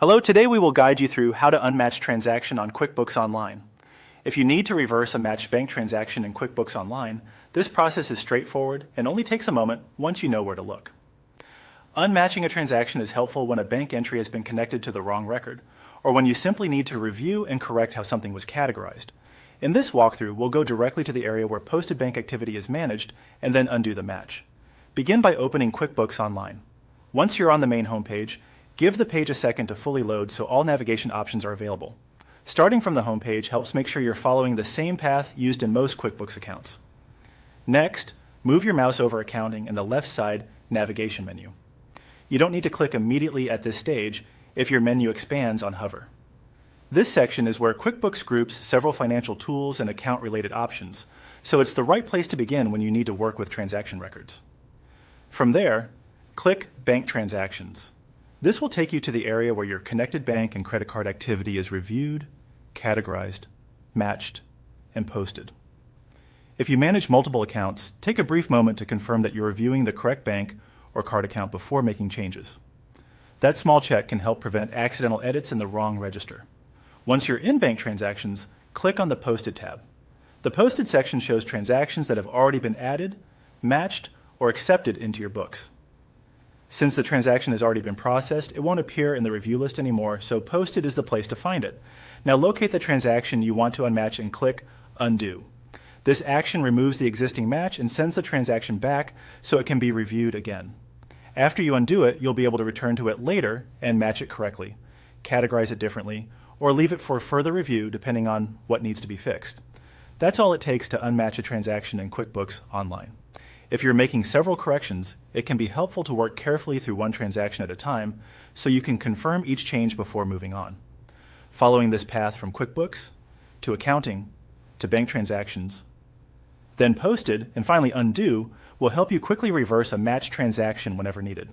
Hello, today we will guide you through how to unmatch transaction on QuickBooks Online. If you need to reverse a matched bank transaction in QuickBooks Online, this process is straightforward and only takes a moment once you know where to look. Unmatching a transaction is helpful when a bank entry has been connected to the wrong record, or when you simply need to review and correct how something was categorized. In this walkthrough, we'll go directly to the area where posted bank activity is managed and then undo the match. Begin by opening QuickBooks Online. Once you're on the main homepage, give the page a second to fully load so all navigation options are available. Starting from the home page helps make sure you're following the same path used in most QuickBooks accounts. Next, move your mouse over Accounting in the left side navigation menu. You don't need to click immediately at this stage if your menu expands on hover. This section is where QuickBooks groups several financial tools and account-related options, so it's the right place to begin when you need to work with transaction records. From there, click Bank Transactions. This will take you to the area where your connected bank and credit card activity is reviewed, categorized, matched, and posted. If you manage multiple accounts, take a brief moment to confirm that you're reviewing the correct bank or card account before making changes. That small check can help prevent accidental edits in the wrong register. Once you're in Bank Transactions, click on the Posted tab. The Posted section shows transactions that have already been added, matched, or accepted into your books. Since the transaction has already been processed, it won't appear in the review list anymore, so Posted is the place to find it. Now locate the transaction you want to unmatch and click Undo. This action removes the existing match and sends the transaction back so it can be reviewed again. After you undo it, you'll be able to return to it later and match it correctly, categorize it differently, or leave it for further review depending on what needs to be fixed. That's all it takes to unmatch a transaction in QuickBooks Online. If you're making several corrections, it can be helpful to work carefully through one transaction at a time so you can confirm each change before moving on. Following this path from QuickBooks to Accounting to Bank Transactions, then Posted, and finally Undo will help you quickly reverse a matched transaction whenever needed.